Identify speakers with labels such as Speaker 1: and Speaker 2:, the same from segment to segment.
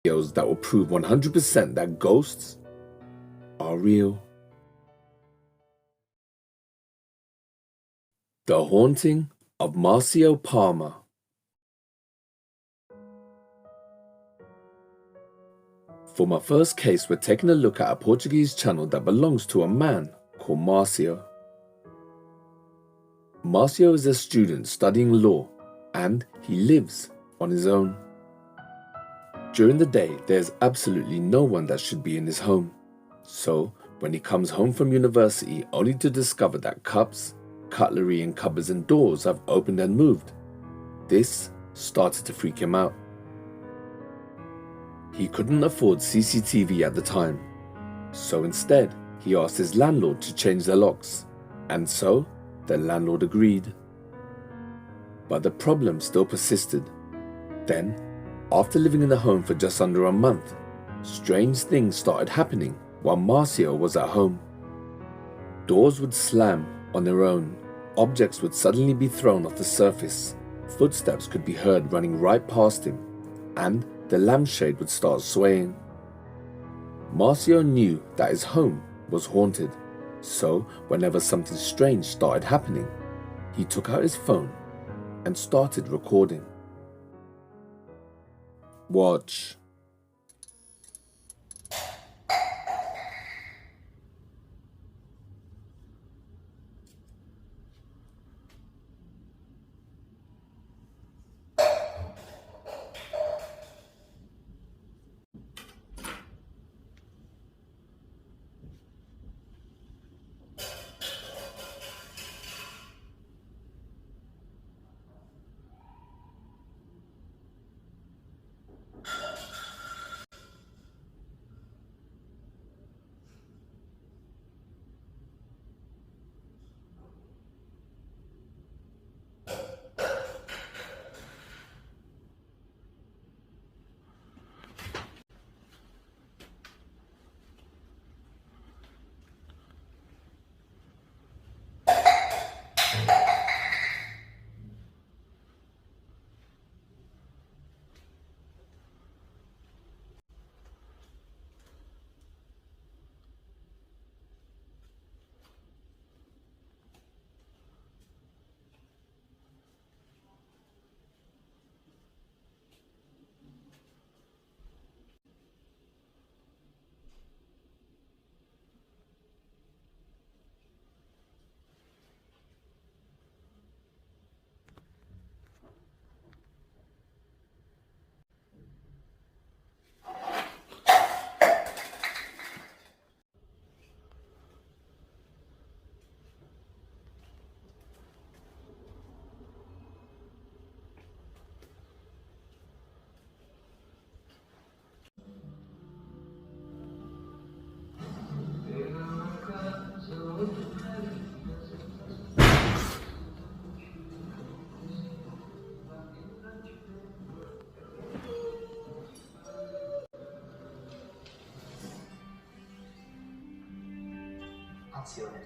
Speaker 1: videos that will prove 100% that ghosts are real. The Haunting of Marcio Palmer. For my first case, we're taking a look at a Portuguese channel that belongs to a man called Marcio. Marcio is a student studying law and he lives on his own. During the day, there's absolutely no one that should be in his home. So, when he comes home from university only to discover that cups, cutlery and cupboards and doors have opened and moved, this started to freak him out. He couldn't afford CCTV at the time, so instead he asked his landlord to change the locks, and so the landlord agreed. But the problem still persisted. Then, after living in the home for just under a month, strange things started happening while Marcio was at home. Doors would slam on their own, objects would suddenly be thrown off the surface, footsteps could be heard running right past him, and the lampshade would start swaying. Marcio knew that his home was haunted, so whenever something strange started happening, he took out his phone and started recording. Watch.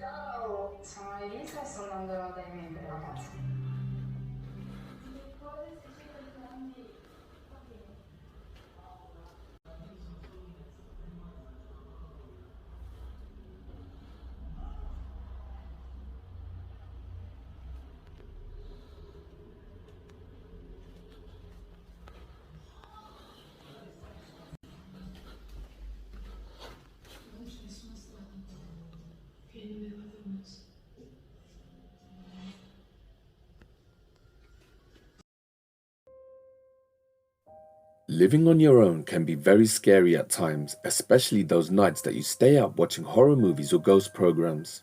Speaker 2: Ciao, sono Elisa e sto andando dai miei per vacanza.
Speaker 1: Living on your own can be very scary at times, especially those nights that you stay up watching horror movies or ghost programs.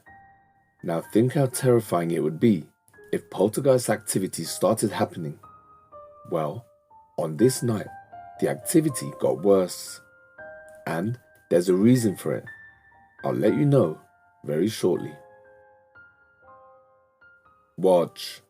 Speaker 1: Now think how terrifying it would be if poltergeist activity started happening. Well, on this night, the activity got worse. And there's a reason for it. I'll let you know very shortly. Watch.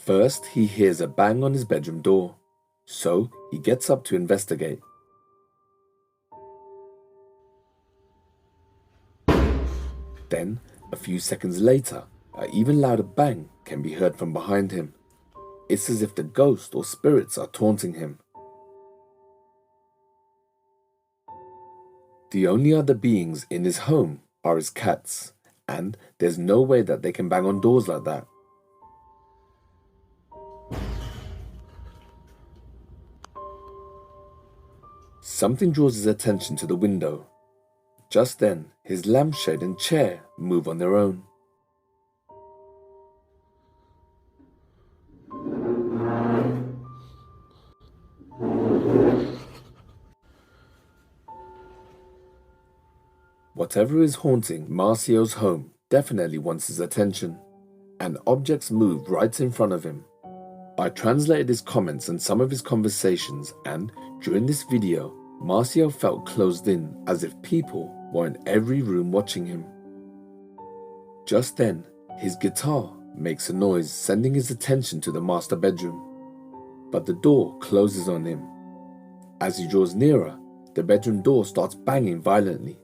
Speaker 1: First, he hears a bang on his bedroom door, so he gets up to investigate. Then, a few seconds later, an even louder bang can be heard from behind him. It's as if the ghost or spirits are taunting him. The only other beings in his home are his cats, and there's no way that they can bang on doors like that. Something draws his attention to the window. Just then, his lampshade and chair move on their own. Whatever is haunting Marcio's home definitely wants his attention, and objects move right in front of him. I translated his comments and some of his conversations, and during this video, Marcio felt closed in, as if people were in every room watching him. Just then, his guitar makes a noise, sending his attention to the master bedroom. But the door closes on him. As he draws nearer, the bedroom door starts banging violently.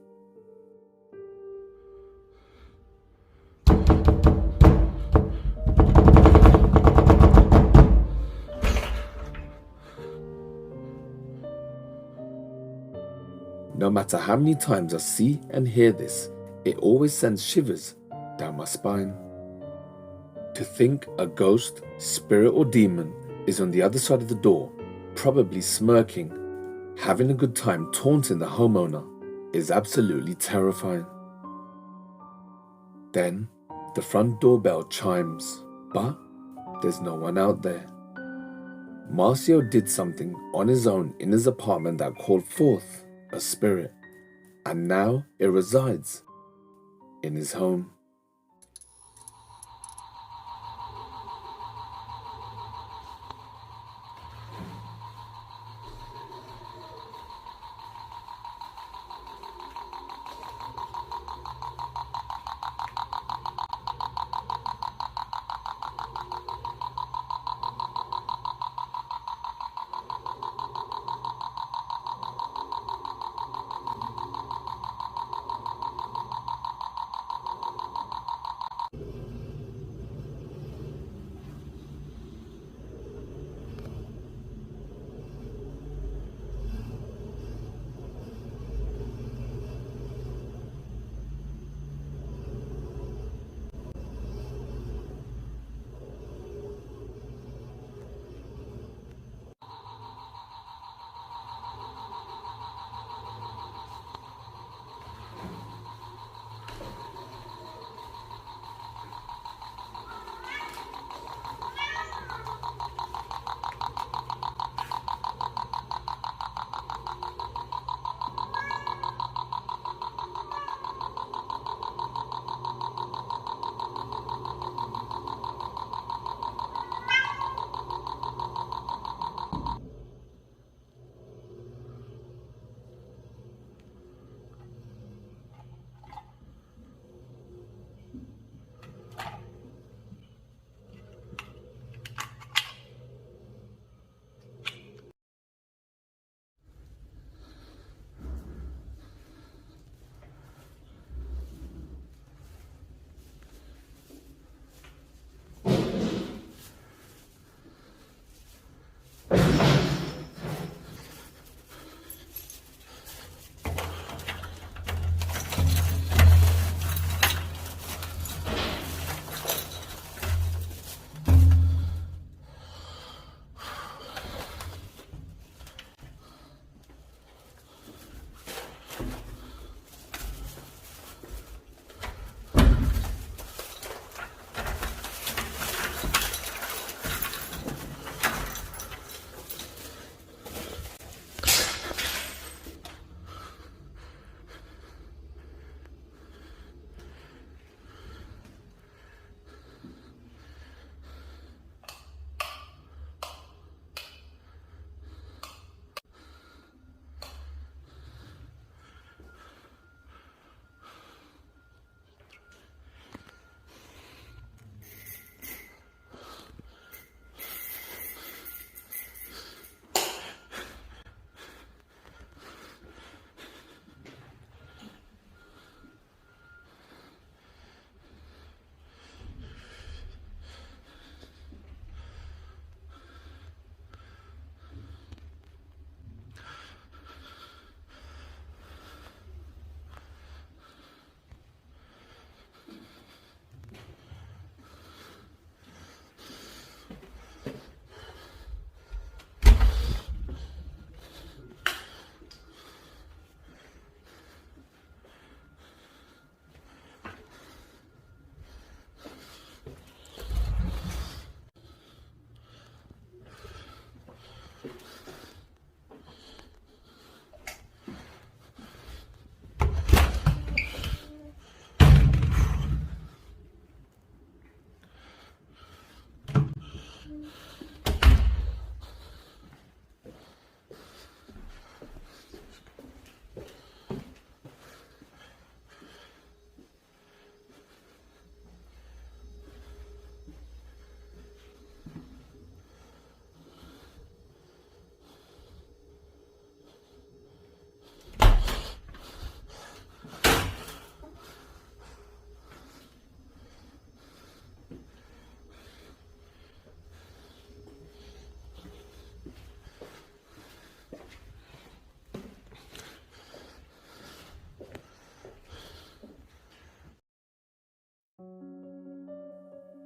Speaker 1: No matter how many times I see and hear this, it always sends shivers down my spine. To think a ghost, spirit or demon is on the other side of the door, probably smirking, having a good time taunting the homeowner, is absolutely terrifying. Then, the front doorbell chimes, but there's no one out there. Marcio did something on his own in his apartment that called forth a spirit, and now it resides in his home.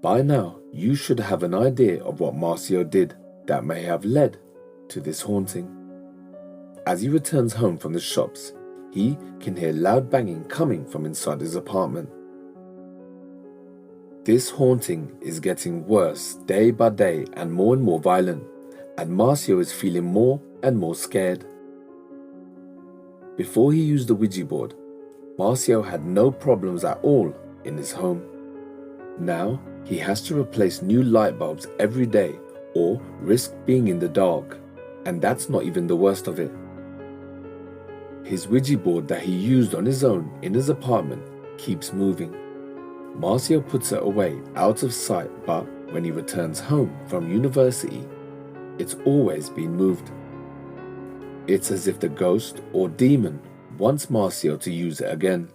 Speaker 1: By now, you should have an idea of what Marcio did that may have led to this haunting. As he returns home from the shops, he can hear loud banging coming from inside his apartment. This haunting is getting worse day by day and more violent, and Marcio is feeling more and more scared. Before he used the Ouija board, Marcio had no problems at all in his home. Now he has to replace new light bulbs every day or risk being in the dark, and that's not even the worst of it. His Ouija board that he used on his own in his apartment keeps moving. Marcio puts it away out of sight, but when he returns home from university, it's always been moved. It's as if the ghost or demon wants Marcio to use it again.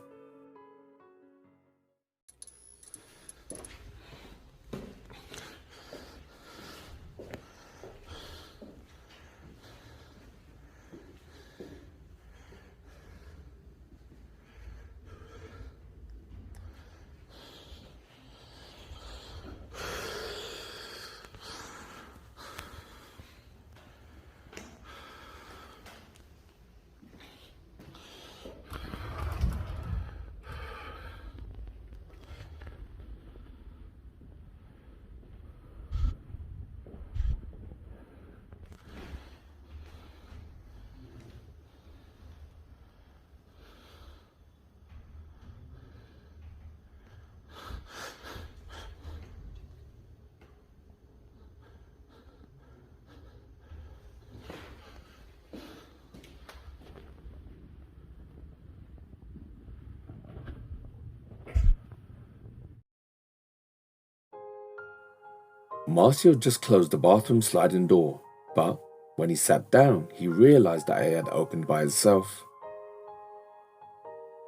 Speaker 1: Marcio just closed the bathroom sliding door, but when he sat down, he realized that it had opened by itself.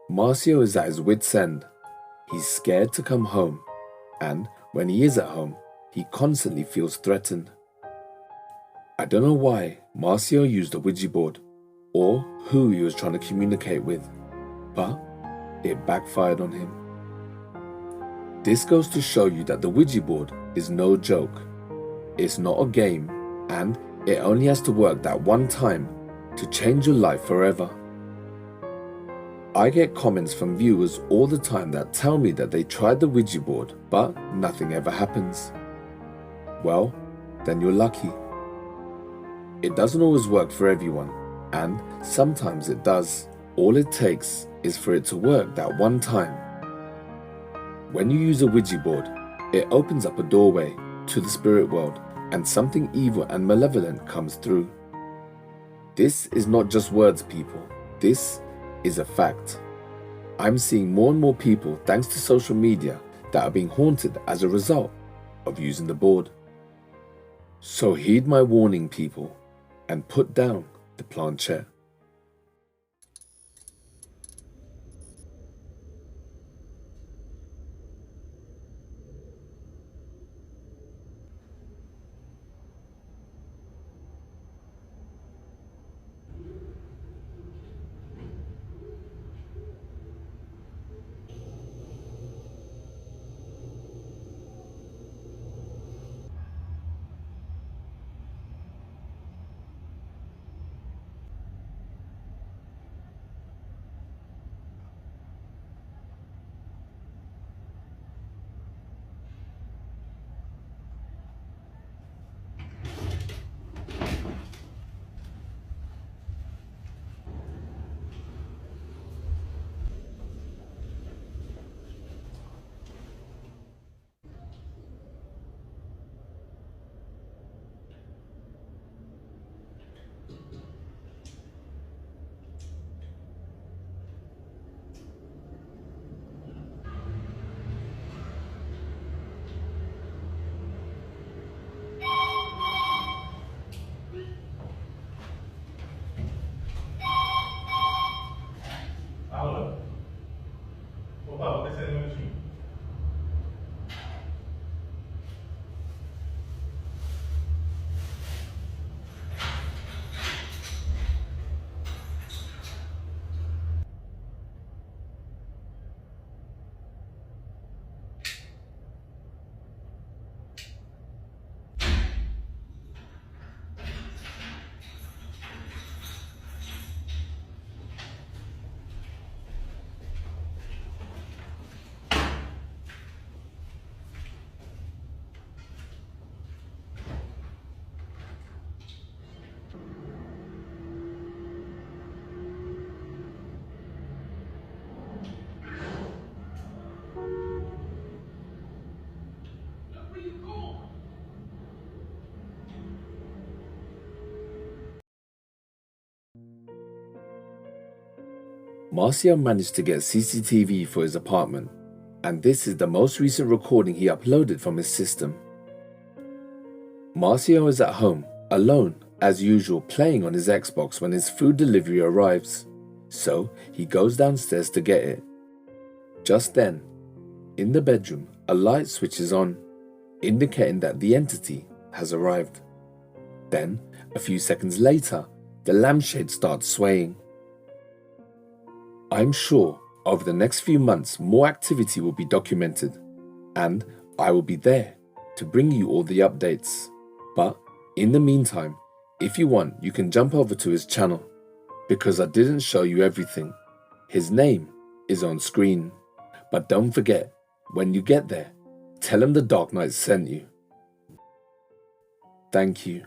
Speaker 1: Marcio is at his wit's end. He's scared to come home, and when he is at home, he constantly feels threatened. I don't know why Marcio used a Ouija board, or who he was trying to communicate with, but it backfired on him. This goes to show you that the Ouija board is no joke. It's not a game, and it only has to work that one time to change your life forever. I get comments from viewers all the time that tell me that they tried the Ouija board, but nothing ever happens. Well, then you're lucky. It doesn't always work for everyone, and sometimes it does. All it takes is for it to work that one time. When you use a Ouija board, it opens up a doorway to the spirit world, and something evil and malevolent comes through. This is not just words, people. This is a fact. I'm seeing more and more people, thanks to social media, that are being haunted as a result of using the board. So heed my warning, people, and put down the planchette. Marcio managed to get CCTV for his apartment, and this is the most recent recording he uploaded from his system. Marcio is at home, alone, as usual, playing on his Xbox when his food delivery arrives, so he goes downstairs to get it. Just then, in the bedroom, a light switch is on, indicating that the entity has arrived. Then, a few seconds later, the lampshade starts swaying. I'm sure over the next few months more activity will be documented, and I will be there to bring you all the updates. But in the meantime, if you want, you can jump over to his channel, because I didn't show you everything. His name is on screen. But don't forget, when you get there, tell him the Dark Knight sent you. Thank you.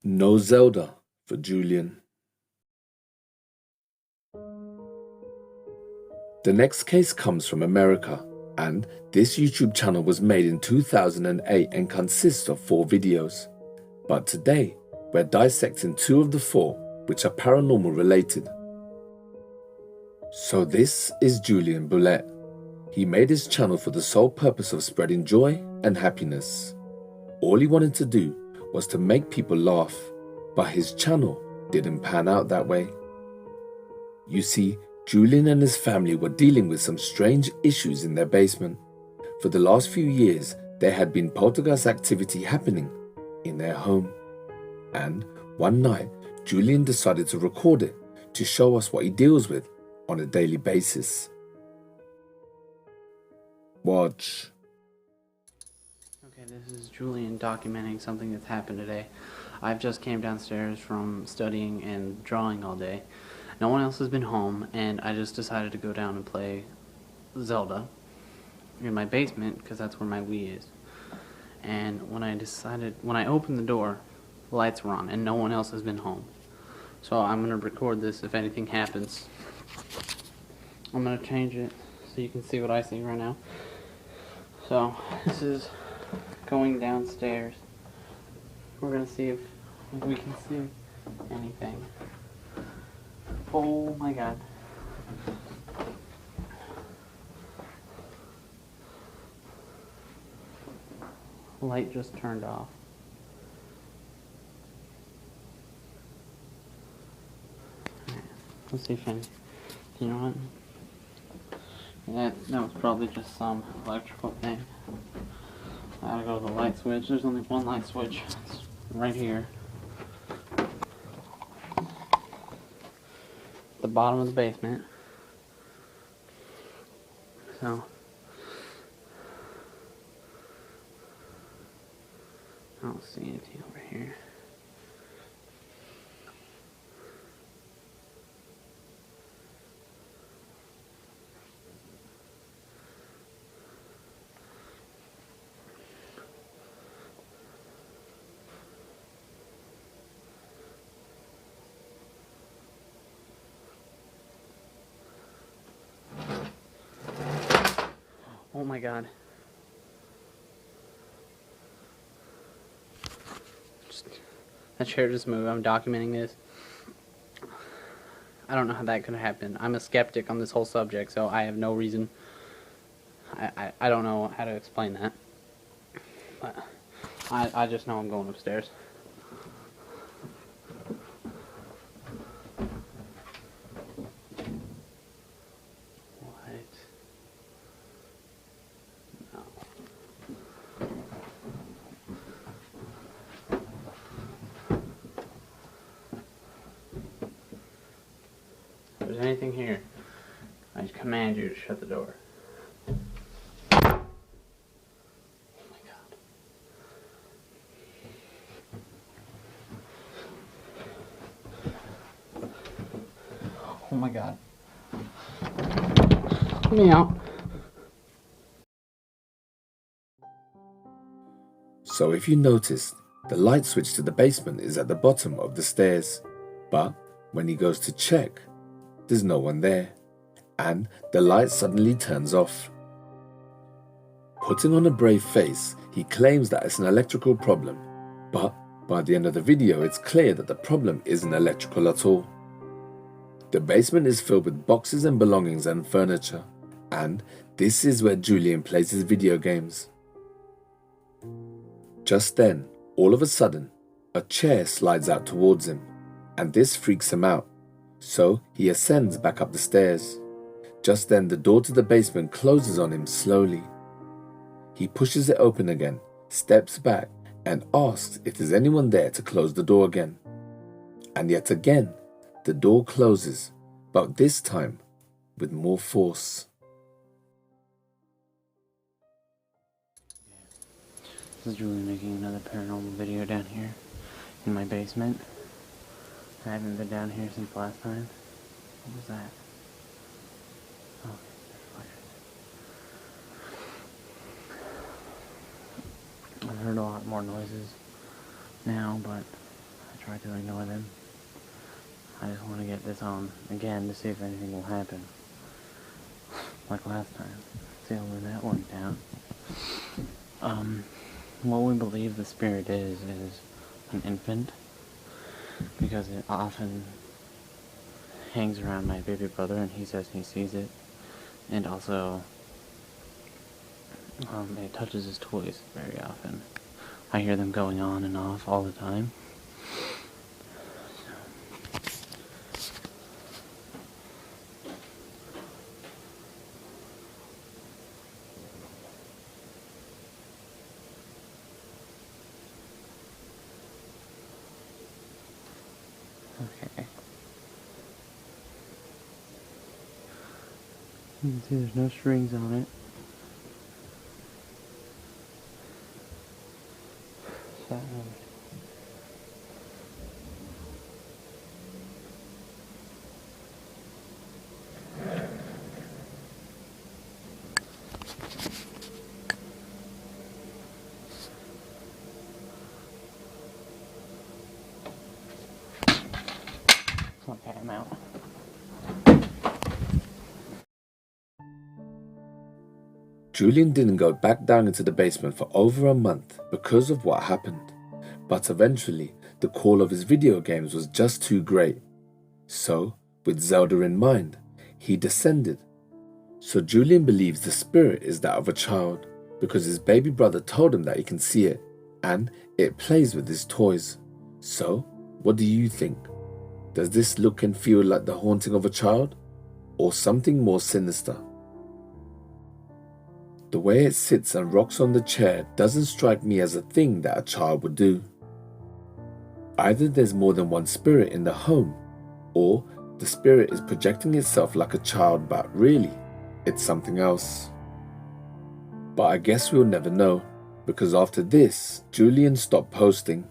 Speaker 1: No Zelda for Julian. The next case comes from America, and this YouTube channel was made in 2008 and consists of 4 videos. But today, we're dissecting 2 of the 4, which are paranormal related. So this is Julian Bullet. He made his channel for the sole purpose of spreading joy and happiness. All he wanted to do was to make people laugh, but his channel didn't pan out that way. You see, Julian and his family were dealing with some strange issues in their basement. For the last few years, there had been poltergeist activity happening in their home. And one night, Julian decided to record it to show us what he deals with on a daily basis. Watch.
Speaker 3: Okay, this is Julian documenting something that's happened today. I've just came downstairs from studying and drawing all day. No one else has been home, and I just decided to go down and play Zelda in my basement, because that's where my Wii is. And when I opened the door, the lights were on, and no one else has been home. So I'm going to record this if anything happens. I'm going to change it so you can see what I see right now. So, this is going downstairs. We're going to see if we can see anything. Oh my god. Light just turned off. Let's see if any. You know what? Yeah, that was probably just some electrical thing. I gotta go to the light switch. There's only one light switch. It's right here. The bottom of the basement. So I don't see anything over here. Oh my god. That chair just moved. I'm documenting this. I don't know how that could happen. I'm a skeptic on this whole subject, so I have no reason. I don't know how to explain that. But I just know I'm going upstairs. If there's anything here, I just command you to shut the door. Oh my god. Oh my god. Let me out.
Speaker 1: So if you noticed, the light switch to the basement is at the bottom of the stairs, but when he goes to check, there's no one there, and the light suddenly turns off. Putting on a brave face, he claims that it's an electrical problem, but By the end of the video, it's clear that the problem isn't electrical at all. The basement is filled with boxes and belongings and furniture, and this is where Julian plays his video games. Just then, all of a sudden, a chair slides out towards him, and this freaks him out, so he ascends back up the stairs. Just then, the door to the basement closes on him slowly. He pushes it open again, steps back, and asks if there's anyone there to close the door again. And yet again, the door closes, but this time with more force.
Speaker 3: This is Julian making another paranormal video down here in my basement. I haven't been down here since last time. What was that? Oh, I've heard a lot more noises now, but I try to ignore them. I just want to get this on again to see if anything will happen. Like last time. See how that went down. What we believe the spirit is an infant, because it often hangs around my baby brother and he says he sees it, and also it touches his toys very often. I hear them going on and off all the time. Okay. You can see there's no strings on it. Okay, I'm out.
Speaker 1: Julian didn't go back down into the basement for over a month because of what happened, but eventually the call of his video games was just too great. So, with Zelda in mind, he descended. So Julian believes the spirit is that of a child because his baby brother told him that he can see it, and it plays with his toys. So, what do you think? Does this look and feel like the haunting of a child, or something more sinister? The way it sits and rocks on the chair doesn't strike me as a thing that a child would do. Either there's more than one spirit in the home, or the spirit is projecting itself like a child, but really, it's something else. But I guess we'll never know, because after this, Julian stopped posting.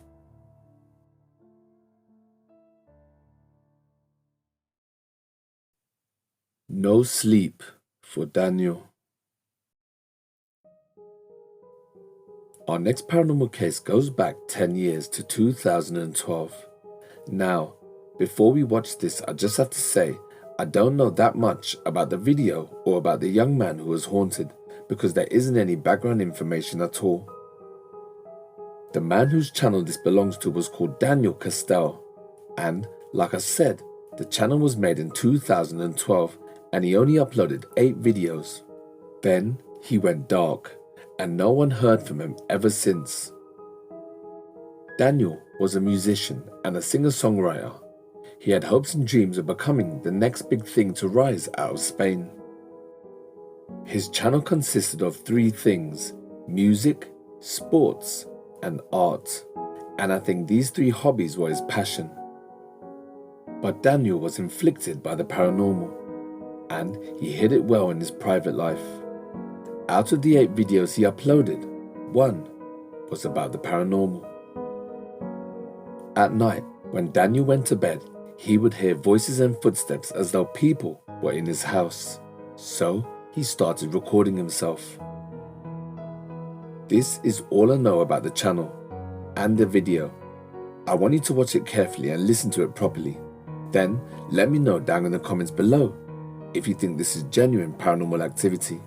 Speaker 1: No sleep for Daniel. Our next paranormal case goes back 10 years to 2012. Now, before we watch this, I just have to say, I don't know that much about the video or about the young man who was haunted, because there isn't any background information at all. The man whose channel this belongs to was called Daniel Castell, and like I said, the channel was made in 2012 and he only uploaded 8 videos. Then he went dark, and no one heard from him ever since. Daniel was a musician and a singer-songwriter. He had hopes and dreams of becoming the next big thing to rise out of Spain. His channel consisted of 3 things: music, sports, and art, and I think these 3 hobbies were his passion. But Daniel was inflicted by the paranormal, and he hid it well in his private life. Out of the 8 videos he uploaded, 1 was about the paranormal. At night, when Daniel went to bed, he would hear voices and footsteps as though people were in his house, so he started recording himself. This is all I know about the channel and the video. I want you to watch it carefully and listen to it properly. Then let me know down in the comments below if you think this is genuine paranormal activity.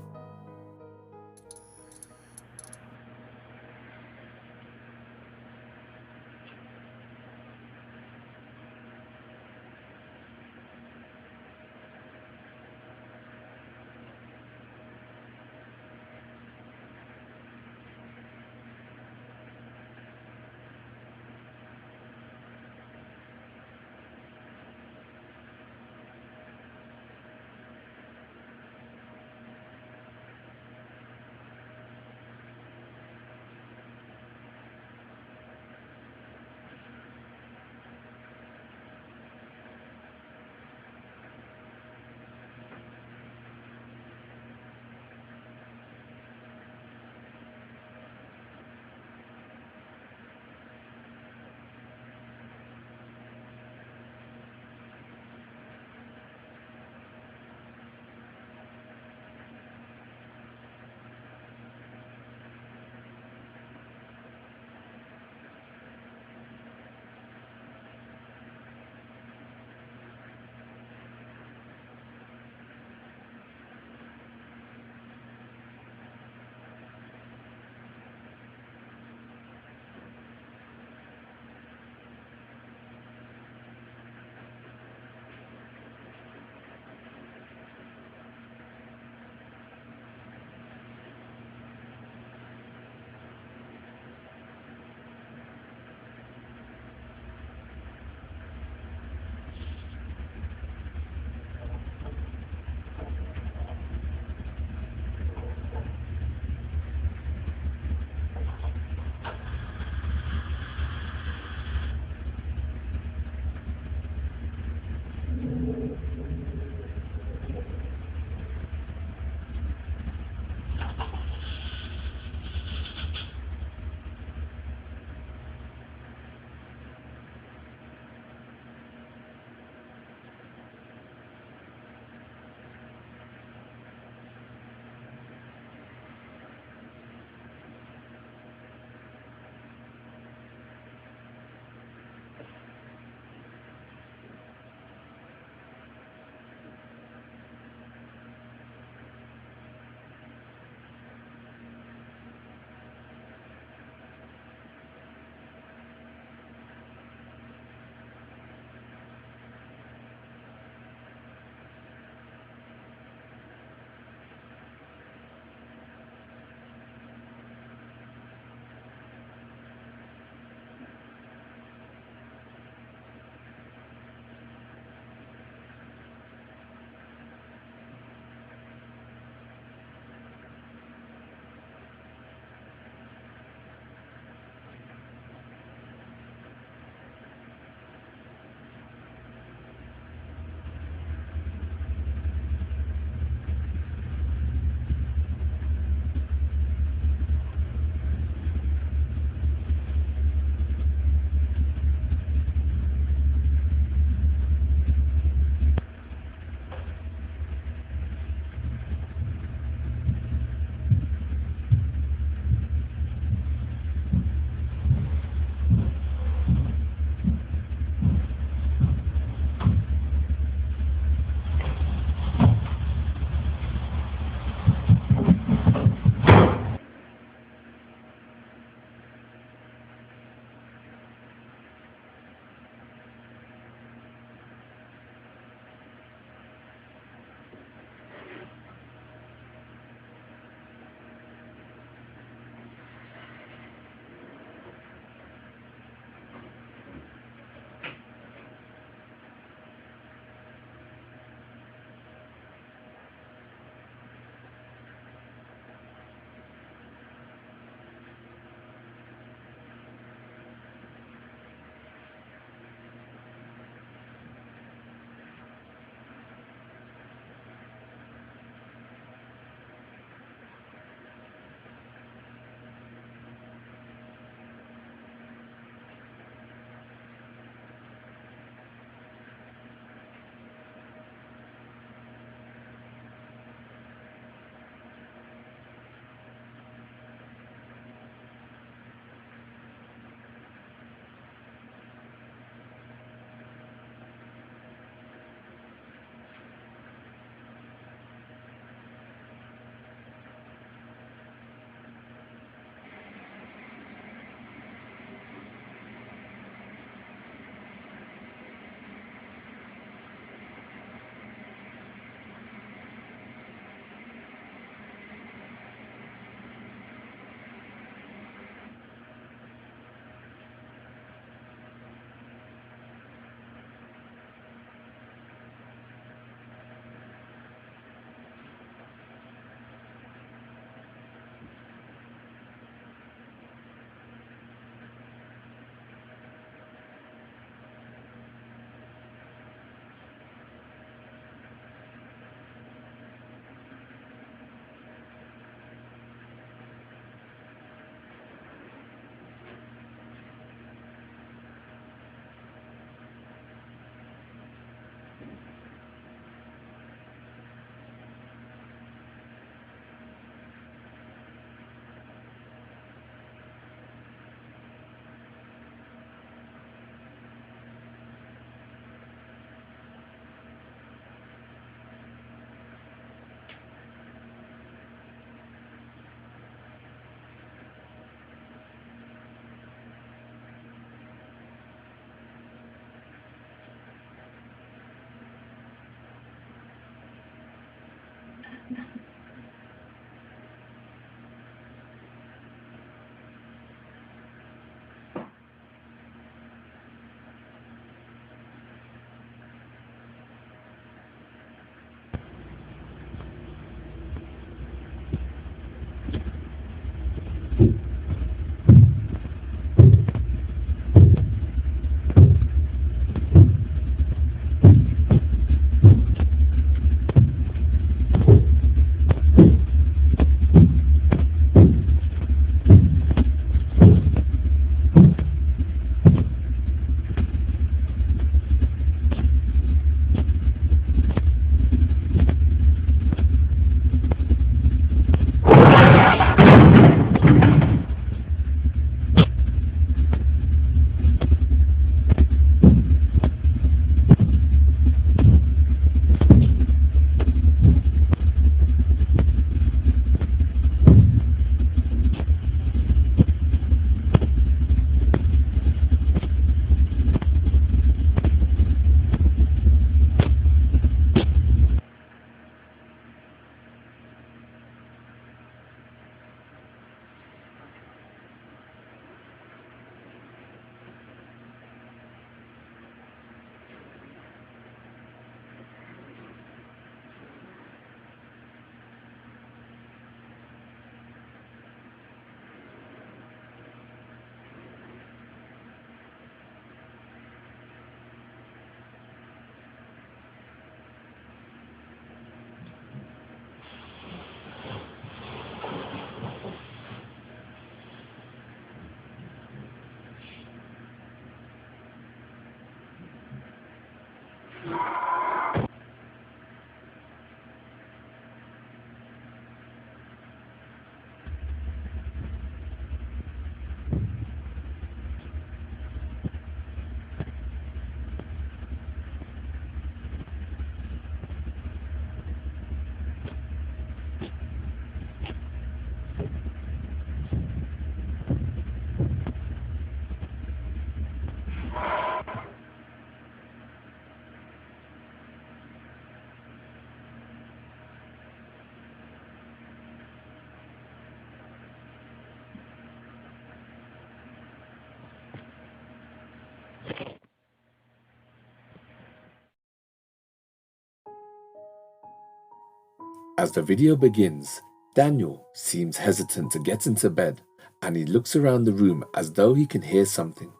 Speaker 1: As the video begins, Daniel seems hesitant to get into bed and he looks around the room as though he can hear something.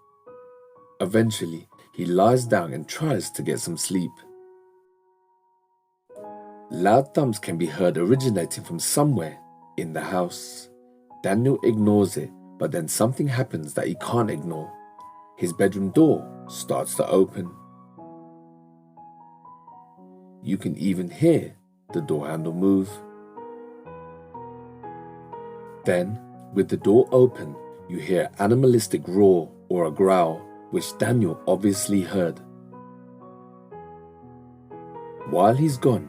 Speaker 1: Eventually, he lies down and tries to get some sleep. Loud thumps can be heard originating from somewhere in the house. Daniel ignores it, but then something happens that he can't ignore. His bedroom door starts to open. You can even hear the door handle move. Then, with the door open, you hear an animalistic roar or a growl, which Daniel obviously heard. While he's gone,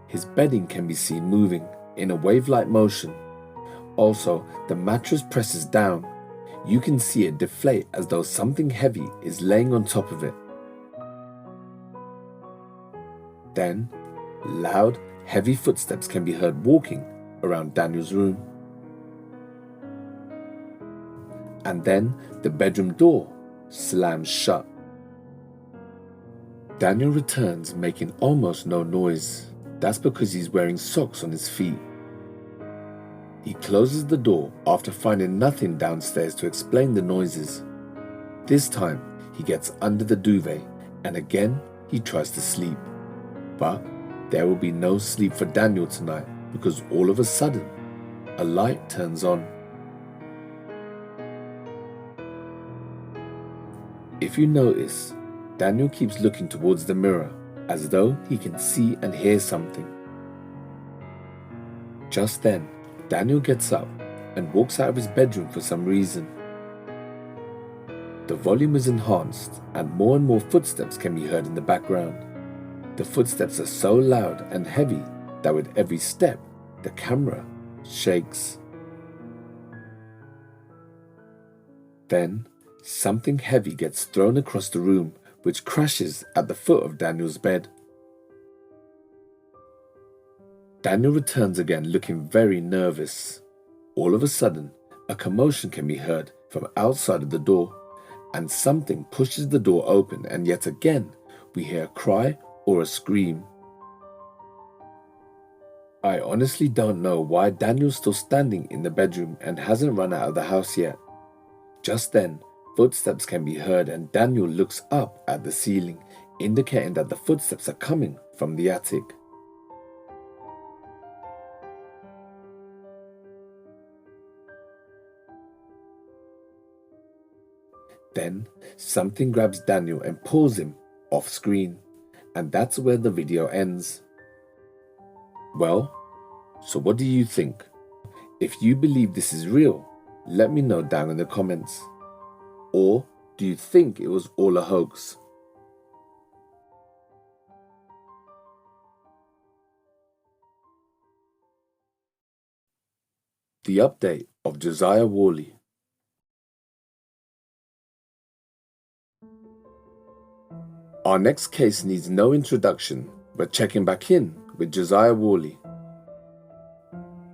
Speaker 1: his bedding can be seen moving in a wave-like motion. Also, the mattress presses down. You can see it deflate as though something heavy is laying on top of it. Then, loud, heavy footsteps can be heard walking around Daniel's room. And then the bedroom door slams shut. Daniel returns making almost no noise. That's because he's wearing socks on his feet. He closes the door after finding nothing downstairs to explain the noises. This time he gets under the duvet and again he tries to sleep. But there will be no sleep for Daniel tonight because all of a sudden a light turns on. If you notice, Daniel keeps looking towards the mirror as though he can see and hear something. Just then, Daniel gets up and walks out of his bedroom for some reason. The volume is enhanced and more footsteps can be heard in the background. The footsteps are so loud and heavy that with every step, the camera shakes. Then, something heavy gets thrown across the room, which crashes at the foot of Daniel's bed. Daniel returns again looking very nervous. All of a sudden, a commotion can be heard from outside of the door, and something pushes the door open, and yet again, we hear a cry or a scream. I honestly don't know why Daniel's still standing in the bedroom and hasn't run out of the house yet. Just then, footsteps can be heard and Daniel looks up at the ceiling, indicating that the footsteps are coming from the attic. Then, something grabs Daniel and pulls him off screen, and that's where the video ends. Well, so what do you think? If you believe this is real, let me know down in the comments. Or do you think it was all a hoax? The update of Josiah Worley. Our next case needs no introduction. We're checking back in with Josiah Worley.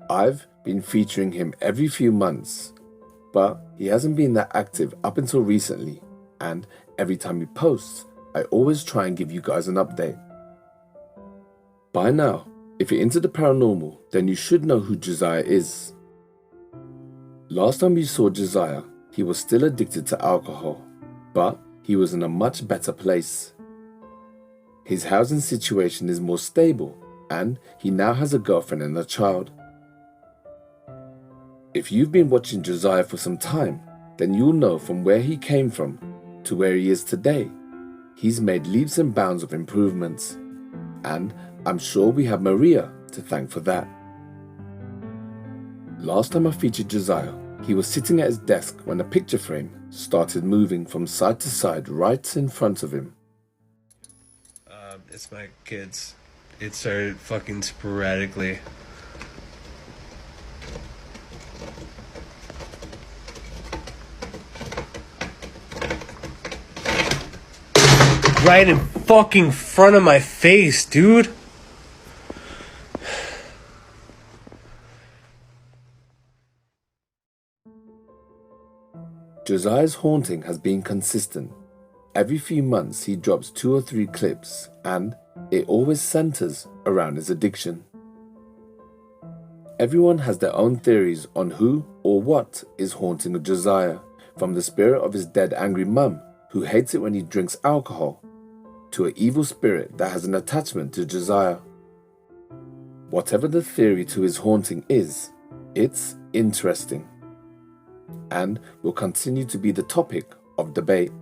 Speaker 1: I've been featuring him every few months, but he hasn't been that active up until recently, and every time he posts, I always try and give you guys an update. By now, if you're into the paranormal, then you should know who Josiah is. Last time we saw Josiah, he was still addicted to alcohol, but he was in a much better place. His housing situation is more stable, and he now has a girlfriend and a child. If you've been watching Josiah for some time, then you'll know from where he came from to where he is today, he's made leaps and bounds of improvements, and I'm sure we have Maria to thank for that. Last time I featured Josiah, he was sitting at his desk when a picture frame started moving from side to side right in front of him.
Speaker 4: It's my kids. It started fucking sporadically. Right in fucking front of my face, dude.
Speaker 1: Josiah's haunting has been consistent. Every few months he drops 2 or 3 clips, and it always centers around his addiction. Everyone has their own theories on who or what is haunting Josiah, from the spirit of his dead angry mum who hates it when he drinks alcohol, to an evil spirit that has an attachment to Josiah. Whatever the theory to his haunting is, it's interesting, and will continue to be the topic of debate.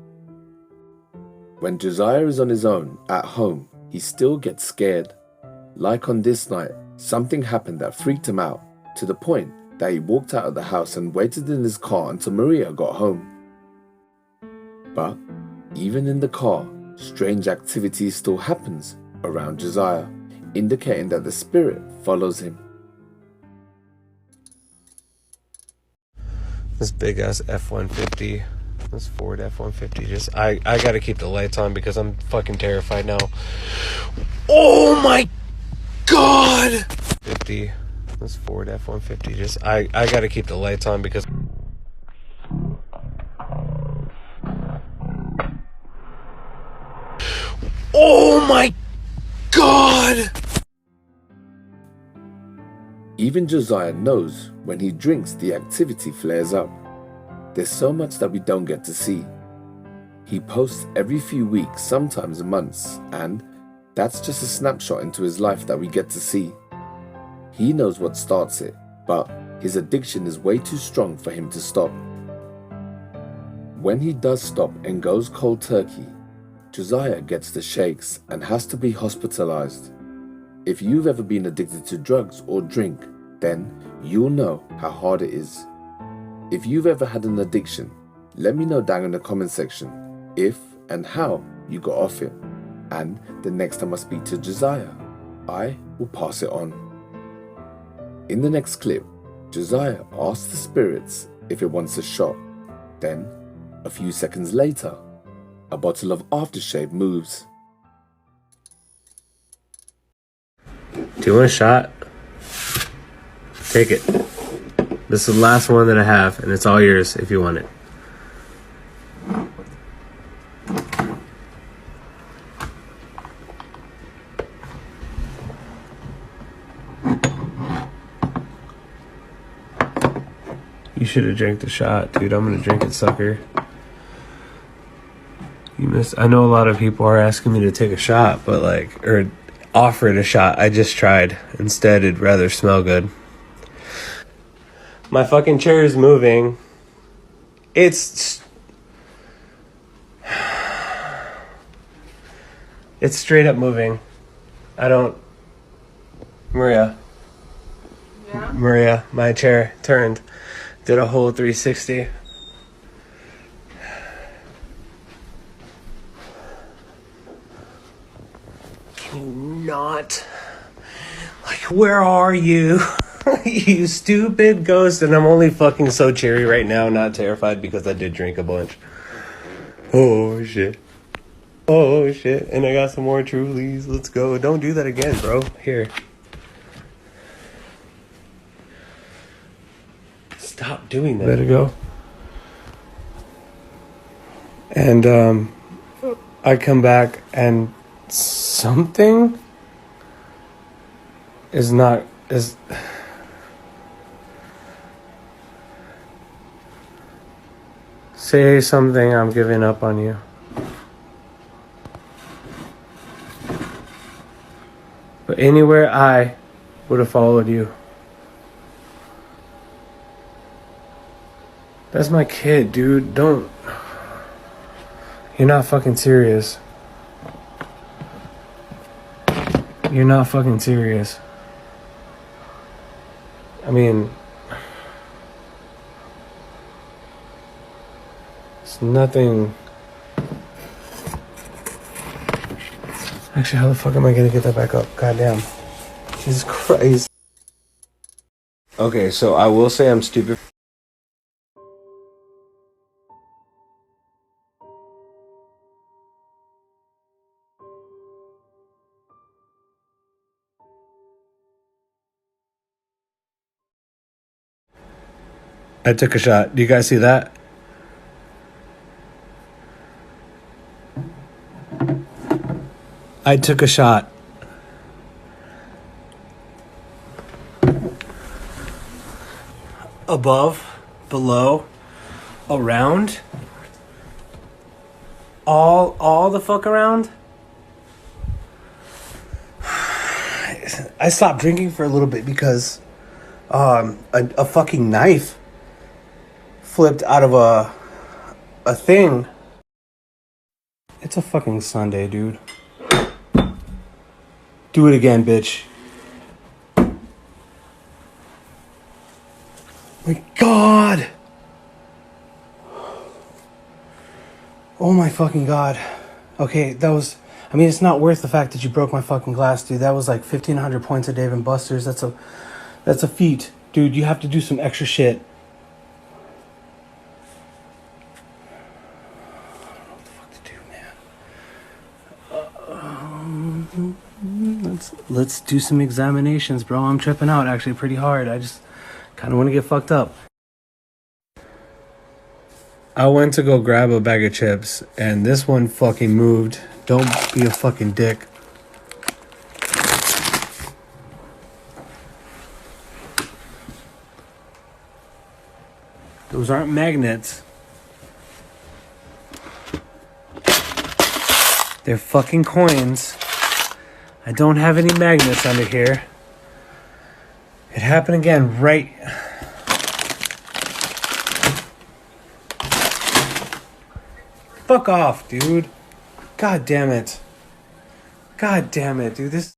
Speaker 1: When Josiah is on his own at home, he still gets scared. Like on this night, something happened that freaked him out, to the point that he walked out of the house and waited in his car until Maria got home. But even in the car, strange activity still happens around Josiah, indicating that the spirit follows him.
Speaker 4: This big ass F-150, this Ford F-150, just, I gotta keep the lights on because I'm fucking terrified now. Oh my god! 50, this Ford F-150, just, I gotta keep the lights on because... Oh my god!
Speaker 1: Even Josiah knows when he drinks the activity flares up. There's so much that we don't get to see. He posts every few weeks, sometimes months, and that's just a snapshot into his life that we get to see. He knows what starts it, but his addiction is way too strong for him to stop. When he does stop and goes cold turkey, Josiah gets the shakes and has to be hospitalized. If you've ever been addicted to drugs or drink, then you'll know how hard it is. If you've ever had an addiction, let me know down in the comment section if and how you got off it. And the next time I speak to Josiah, I will pass it on. In the next clip, Josiah asks the spirits if it wants a shot. Then, a few seconds later, a bottle of aftershave moves.
Speaker 4: Do you want a shot? Take it. This is the last one that I have, and it's all yours if you want it. You should have drank the shot, dude. I'm gonna drink it, sucker. You missed. I know a lot of people are asking me to take a shot, but or offer it a shot. I just tried. Instead, it'd rather smell good. My fucking chair is moving. It's straight up moving. Maria.
Speaker 2: Yeah?
Speaker 4: Maria, my chair turned. Did a whole 360. Can you not? Where are you? You stupid ghost. And I'm only fucking so cheery right now, not terrified because I did drink a bunch. Oh shit. Oh shit. And I got some more Trulies. Let's go. Don't do that again, bro. Here. Stop doing that. Let it go. And I come back and something is say something, I'm giving up on you. But anywhere I would have followed you. That's my kid, dude. Don't. You're not fucking serious. You're not fucking serious. I mean, it's nothing. Actually, how the fuck am I gonna get that back up? Goddamn. Jesus Christ. Okay, so I will say I'm stupid. I took a shot. Do you guys see that? I took a shot. Above, below, around, all the fuck around. I stopped drinking for a little bit because a fucking knife flipped out of a thing. It's a fucking Sunday, dude. Do it again, bitch. My God. Oh my fucking God. Okay, that was... I mean, it's not worth the fact that you broke my fucking glass, dude. That was like 1,500 points at Dave & Buster's. That's a feat. Dude, you have to do some extra shit. Let's do some examinations, bro. I'm tripping out actually pretty hard. I just kind of want to get fucked up. I went to go grab a bag of chips and this one fucking moved. Don't be a fucking dick. Those aren't magnets. They're fucking coins. I don't have any magnets under here. It happened again, right? Fuck off, dude. God damn it. God damn it, dude. This...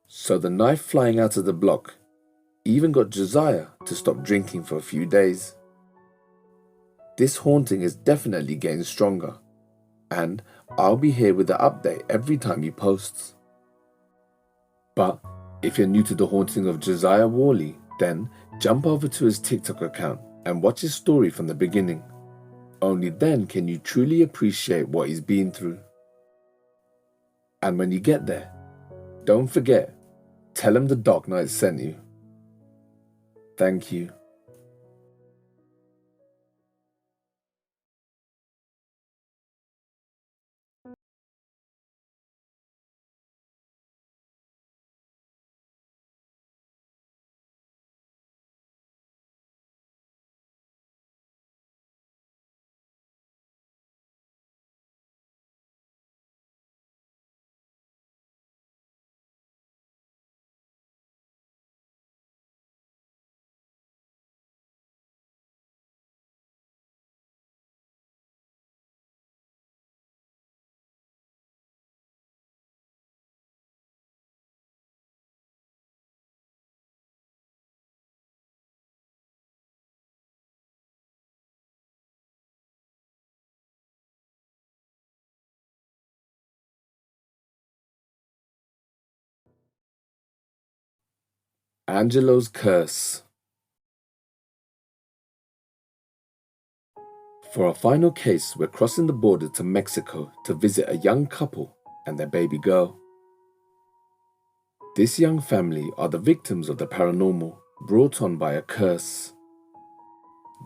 Speaker 1: So the knife flying out of the block even got Josiah to stop drinking for a few days. This haunting is definitely getting stronger, and I'll be here with the update every time he posts. But if you're new to the haunting of Josiah Worley, then jump over to his TikTok account and watch his story from the beginning. Only then can you truly appreciate what he's been through. And when you get there, don't forget, tell him the Dark Knight sent you. Thank you. Angelo's curse. For our final case, we're crossing the border to Mexico to visit a young couple and their baby girl. This young family are the victims of the paranormal, brought on by a curse.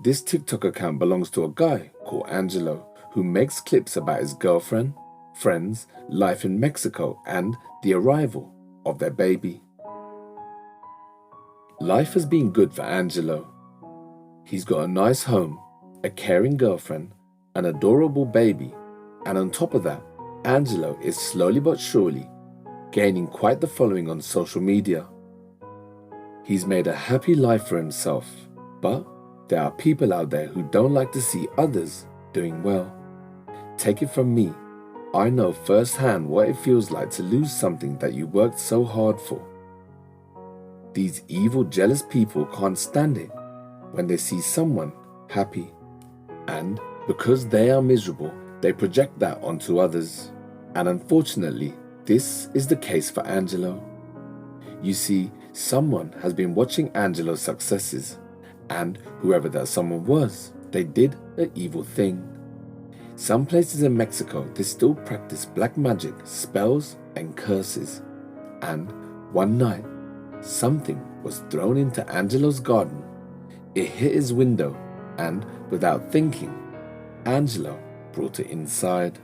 Speaker 1: This TikTok account belongs to a guy called Angelo, who makes clips about his girlfriend, friends, life in Mexico, and the arrival of their baby. Life has been good for Angelo. He's got a nice home, a caring girlfriend, an adorable baby, and on top of that, Angelo is slowly but surely gaining quite the following on social media. He's made a happy life for himself, but there are people out there who don't like to see others doing well. Take it from me, I know firsthand what it feels like to lose something that you worked so hard for. These evil, jealous people can't stand it when they see someone happy, and because they are miserable, they project that onto others. And unfortunately, this is the case for Angelo. You see, someone has been watching Angelo's successes, and whoever that someone was, they did an evil thing. Some places in Mexico, they still practice black magic, spells, and curses. And one night, something was thrown into Angelo's garden. It hit his window, and without thinking, Angelo brought it inside.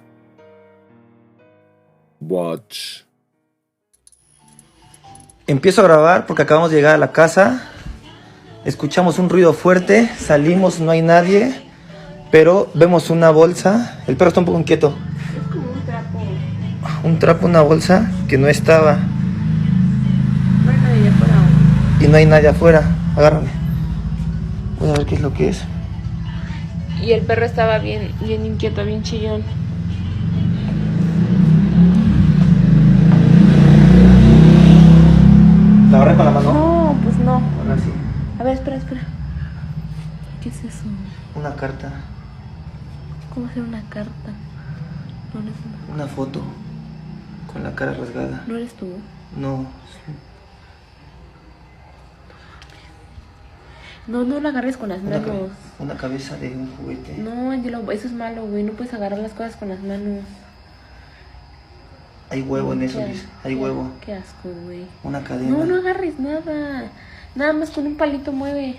Speaker 1: Watch.
Speaker 5: Empiezo a grabar porque acabamos de llegar a la casa. Escuchamos un ruido fuerte, salimos, no hay nadie, pero vemos una bolsa. El perro está un poco inquieto.
Speaker 2: Es como un trapo.
Speaker 5: Un trapo, una bolsa que no estaba.
Speaker 2: Bueno, de allá afuera.
Speaker 5: Y no hay nadie afuera. Agárrame. Voy a ver qué es lo que es.
Speaker 2: Y el perro estaba bien inquieto, bien chillón.
Speaker 5: ¿La agarré con la mano?
Speaker 2: No, pues no.
Speaker 5: Ahora sí.
Speaker 2: A ver, espera. ¿Qué es eso?
Speaker 5: Una carta.
Speaker 2: ¿Cómo hacer una carta? No eres tú.
Speaker 5: Una foto. Con la cara rasgada.
Speaker 2: ¿No eres tú?
Speaker 5: No.
Speaker 2: No la agarres con las manos.
Speaker 5: Una cabeza de un juguete.
Speaker 2: No, Angelo, eso es malo, güey. No puedes agarrar las cosas con las manos.
Speaker 5: Hay huevo en eso,
Speaker 2: Qué
Speaker 5: Liz.
Speaker 2: asco,
Speaker 5: Hay huevo.
Speaker 2: Qué asco, güey.
Speaker 5: Una cadena.
Speaker 2: No agarres nada. Nada más con un palito mueve.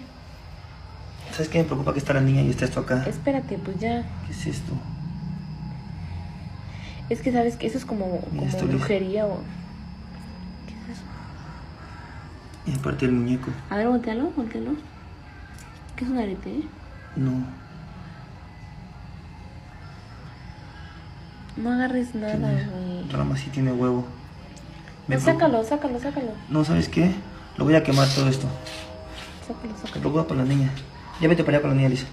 Speaker 5: ¿Sabes qué me preocupa que está la niña y está esto acá?
Speaker 2: Espérate, pues ya.
Speaker 5: ¿Qué es esto?
Speaker 2: Es que sabes que eso es como
Speaker 5: esto, Liz.
Speaker 2: brujería o... ¿Qué es eso?
Speaker 5: Y aparte el muñeco.
Speaker 2: A ver, voltealo. ¿Qué es un arete,
Speaker 5: No.
Speaker 2: No agarres nada, güey.
Speaker 5: Rama sí tiene huevo.
Speaker 2: No, sácalo.
Speaker 5: No, ¿sabes qué? Lo voy a quemar todo esto.
Speaker 2: Sácalo.
Speaker 5: Lo preocupa por la niña. Ya vete para allá con la niña, Lisa.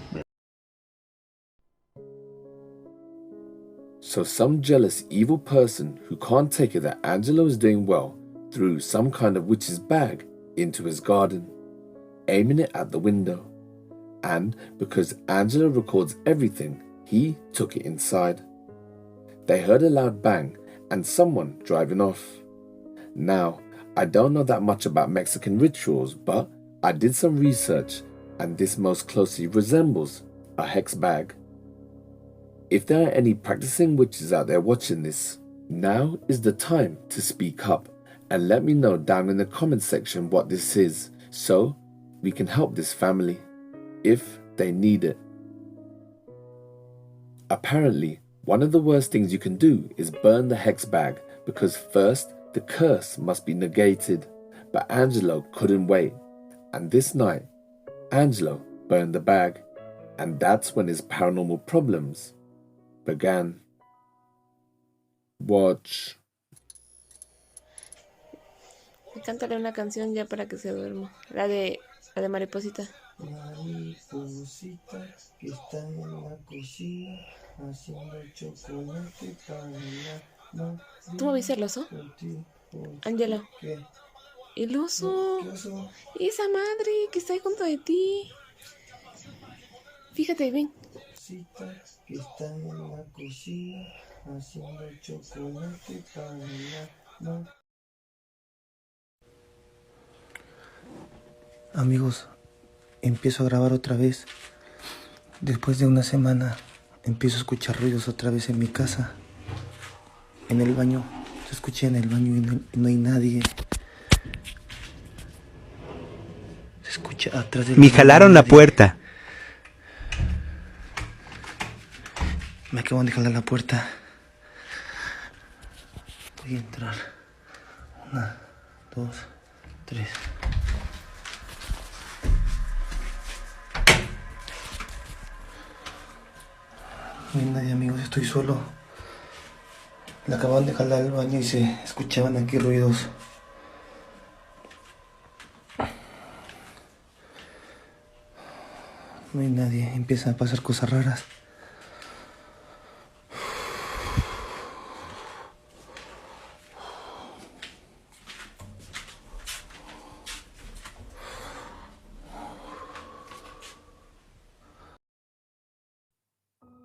Speaker 1: So some jealous, evil person who can't take it that Angelo is doing well threw some kind of witch's bag into his garden, aiming it at the window. And because Angelo records everything, he took it inside. They heard a loud bang and someone driving off. Now, I don't know that much about Mexican rituals, but I did some research and this most closely resembles a hex bag. If there are any practicing witches out there watching this, now is the time to speak up and let me know down in the comment section what this is so we can help this family if they need it. Apparently, one of the worst things you can do is burn the hex bag because first the curse must be negated, but Angelo couldn't wait, and this night Angelo burned the bag, and that's when his paranormal problems began. Watch.
Speaker 2: Cántale una canción ya para que se duerma. La de Mariposita.
Speaker 5: Mariposita que está en la cocina haciendo chocolate para la...
Speaker 2: ¿Tú me viste el oso? Angelo.
Speaker 5: ¿Qué?
Speaker 2: El oso.
Speaker 5: ¿Qué oso?
Speaker 2: Esa madre que está ahí junto de ti. Fíjate bien.
Speaker 5: Que está en la cocina haciendo chocolate para la... Amigos, empiezo a grabar otra vez. Después de una semana empiezo a escuchar ruidos otra vez en mi casa. En el baño. Yo escuché en el baño y no hay nadie. Se escucha atrás del...
Speaker 6: Me jalaron la puerta.
Speaker 5: Me acaban de jalar la puerta. Voy a entrar. 1, 2, 3. No hay nadie, amigos. Estoy solo. Le acaban de jalar el baño y se escuchaban aquí ruidos. No hay nadie, empiezan a pasar cosas raras.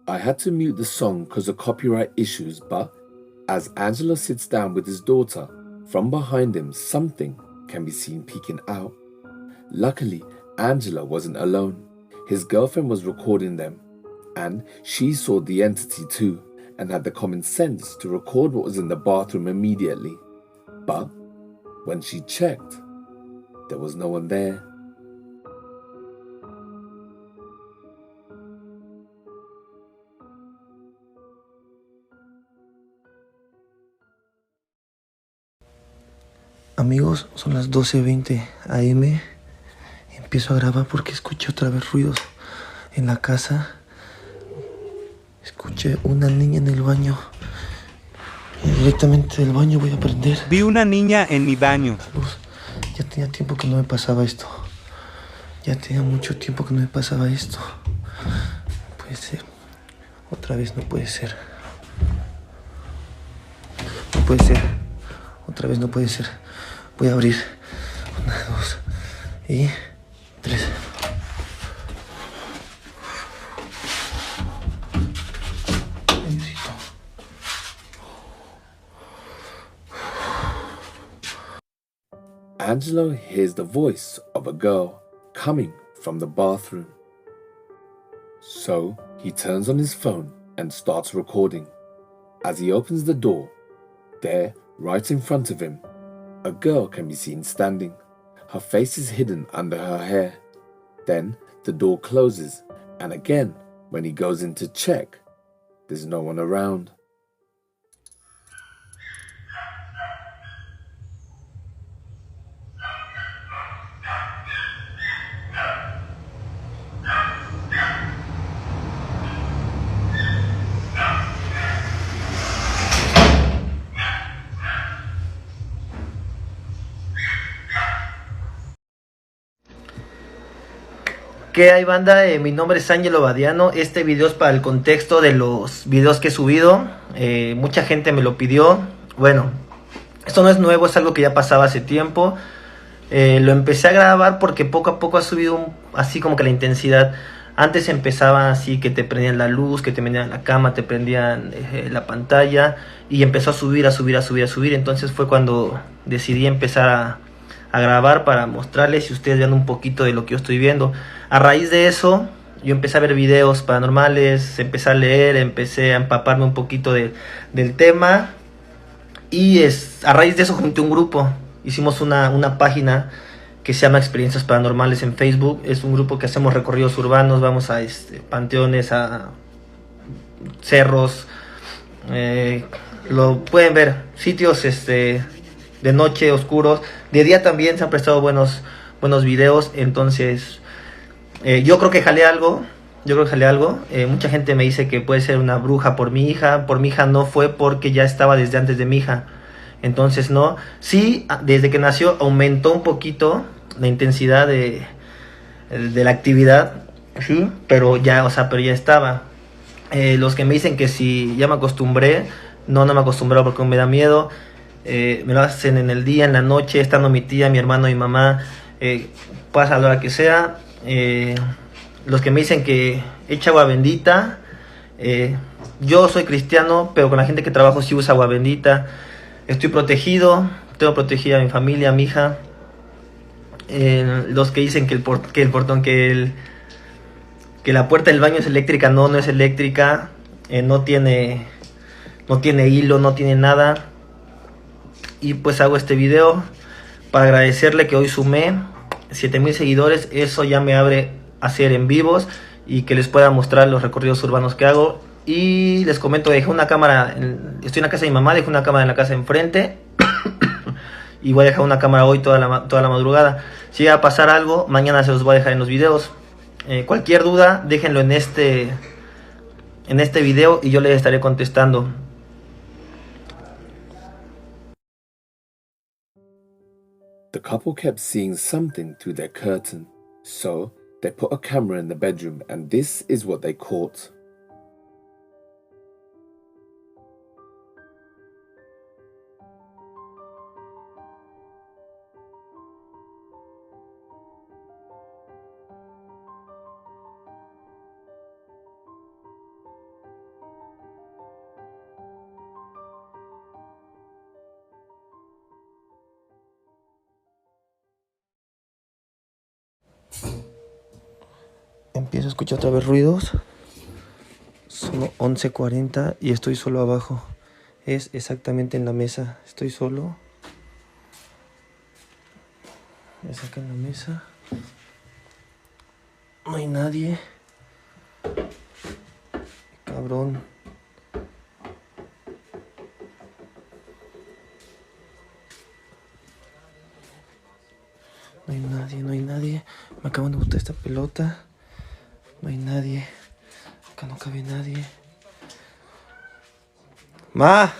Speaker 1: I had to mute the song because of copyright issues, but as Angelo sits down with his daughter, from behind him something can be seen peeking out. Luckily, Angelo wasn't alone. His girlfriend was recording them, and she saw the entity too, and had the common sense to record what was in the bathroom immediately. But when she checked, there was no one there.
Speaker 5: Amigos, son las 12:20 AM. Empiezo a grabar porque escuché otra vez ruidos en la casa. Escuché una niña en el baño. Y directamente del baño voy a prender.
Speaker 6: Vi una niña en mi baño.
Speaker 5: Luz. Ya tenía tiempo que no me pasaba esto. Ya tenía mucho tiempo que no me pasaba esto. No puede ser. Otra vez no puede ser. No puede ser. Otra vez no puede ser. Voy a abrir. 1, 2 y 3. Diosito.
Speaker 1: Angelo hears the voice of a girl coming from the bathroom. So he turns on his phone and starts recording. As he opens the door, there, right in front of him, a girl can be seen standing. Her face is hidden under her hair. Then the door closes, and again, when he goes in to check, there's no one around.
Speaker 5: ¿Qué hay, banda? Mi nombre es Angelo Badiano. Este video es para el contexto de los videos que he subido. Mucha gente me lo pidió. Bueno, esto no es nuevo, es algo que ya pasaba hace tiempo. Lo empecé a grabar porque poco a poco ha subido así como que la intensidad. Antes empezaba así que te prendían la luz, que te prendían la cama, te prendían la pantalla. Y empezó a subir. Entonces fue cuando decidí empezar a grabar para mostrarles y ustedes vean un poquito de lo que yo estoy viendo. A raíz de eso, yo empecé a ver videos paranormales, empecé a leer, empecé a empaparme un poquito del tema. Y a raíz de eso junté un grupo. Hicimos una página que se llama Experiencias Paranormales en Facebook. Es un grupo que hacemos recorridos urbanos, vamos a panteones, a cerros. Lo pueden ver, sitios de noche, oscuros. De día también se han prestado buenos videos. Entonces yo creo que jalé algo. Mucha gente me dice que puede ser una bruja por mi hija. Por mi hija no fue, porque ya estaba desde antes de mi hija. Entonces no. Sí, desde que nació aumentó un poquito la intensidad de la actividad. Sí, pero ya estaba. Los que me dicen que si ya me acostumbré, no me acostumbré porque me da miedo. Me lo hacen en el día, en la noche, estando mi tía, mi hermano, mi mamá, pasa a la hora que sea. Los que me dicen que echa agua bendita, yo soy cristiano, pero con la gente que trabajo sí usa agua bendita. Estoy protegido, tengo protegida a mi familia, a mi hija. Los que dicen que la puerta del baño es eléctrica, no es eléctrica, no tiene hilo, no tiene nada. Y pues hago este video para agradecerle que hoy sumé 7,000 seguidores. Eso ya me abre a hacer en vivos y que les pueda mostrar los recorridos urbanos que hago. Y les comento, dejé una cámara, estoy en la casa de mi mamá, dejé una cámara en la casa de enfrente. Y voy a dejar una cámara hoy toda la madrugada. Si llega a pasar algo, mañana se los voy a dejar en los videos. Cualquier duda, déjenlo en este video y yo les estaré contestando.
Speaker 1: the couple kept seeing something through their curtain, so they put a camera in the bedroom and this is what they caught.
Speaker 5: Empiezo a escuchar otra vez ruidos. Son 11:40 y estoy solo abajo. Es exactamente en la mesa. Estoy solo. Es acá en la mesa. No hay nadie. Cabrón. No hay nadie, no hay nadie. Me acaban de botar esta pelota. No hay nadie. Acá no cabe nadie. ¡Ma!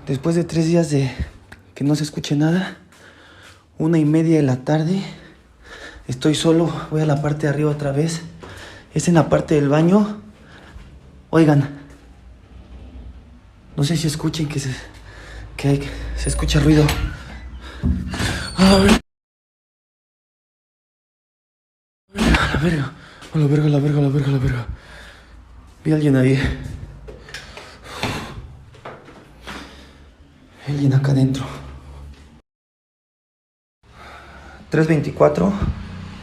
Speaker 5: Después de 3 días de que no se escuche nada, 1:30 de la tarde, estoy solo, voy a la parte de arriba otra vez, es en la parte del baño. Oigan, no sé si escuchen que se escucha ruido. A ver. A la verga, a la verga, a la verga, a la verga, a la verga. Vi a alguien ahí. Alguien acá adentro. 3:24.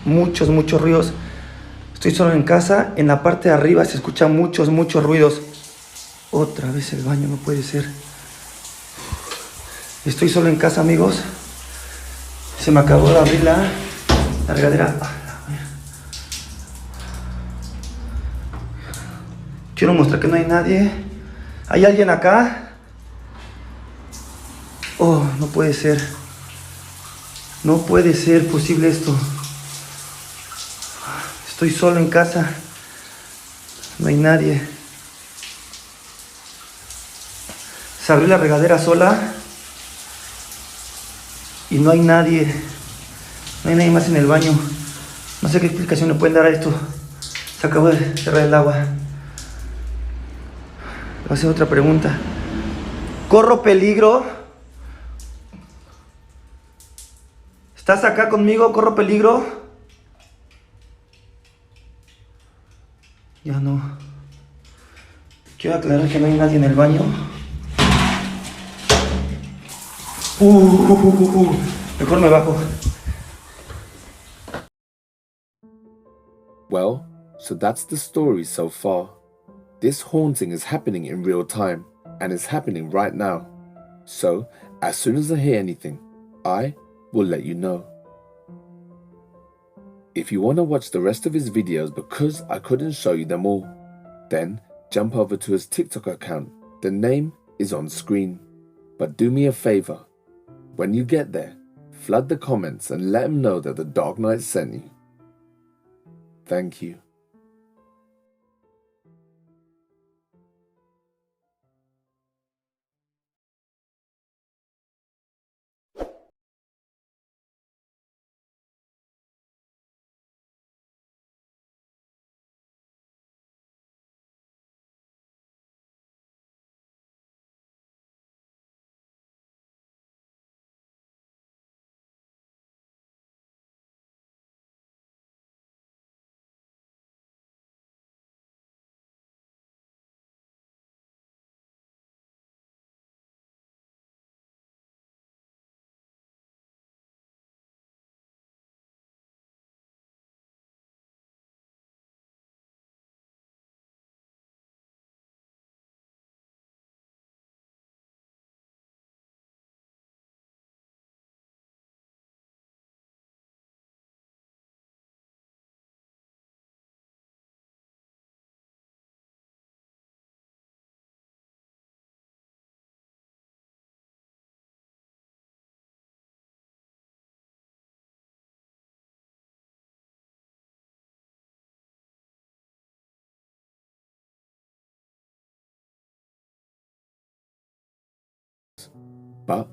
Speaker 5: Muchos ruidos. Estoy solo en casa. En la parte de arriba se escuchan muchos ruidos. Otra vez el baño, no puede ser. Estoy solo en casa, amigos. Se me acabó de abrir la regadera. Quiero mostrar que no hay nadie. ¿Hay alguien acá? Oh, no puede ser. No puede ser posible esto. Estoy solo en casa. No hay nadie. Se abrió la regadera sola. Y no hay nadie. No hay nadie más en el baño. No sé qué explicación le pueden dar a esto. Se acabó de cerrar el agua. Voy a hacer otra pregunta. ¿Corro peligro? ¿Estás acá conmigo? ¿Corro peligro? Ya no. Quiero aclarar que no hay nadie en el baño. Mejor me bajo.
Speaker 1: Well, so that's the story so far. This haunting is happening in real time, and it's happening right now. So, as soon as I hear anything, I will let you know. If you want to watch the rest of his videos because I couldn't show you them all, then jump over to his TikTok account. The name is on screen. But do me a favor, when you get there, flood the comments and let him know that the Dark Knight sent you. Thank you. but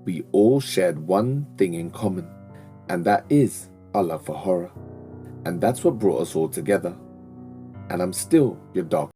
Speaker 1: we all shared one thing in common, and that is our love for horror. And that's what brought us all together. And I'm still your dark.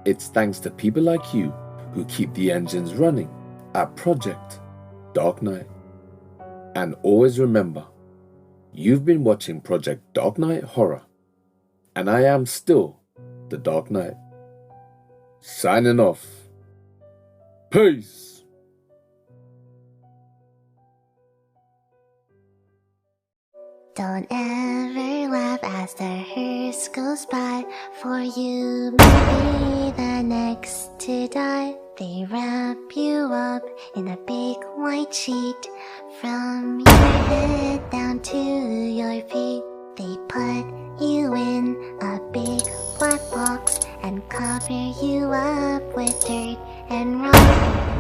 Speaker 1: It's thanks to people like you who keep the engines running at Project Dark Knight. And always remember, you've been watching Project Dark Knight Horror, and I am still the Dark Knight. Signing off. Peace!
Speaker 7: Don't ever laugh as the hearse goes by, for you may be the next to die. They wrap you up in a big white sheet, from your head down to your feet. They put you in a big black box and cover you up with dirt and rock.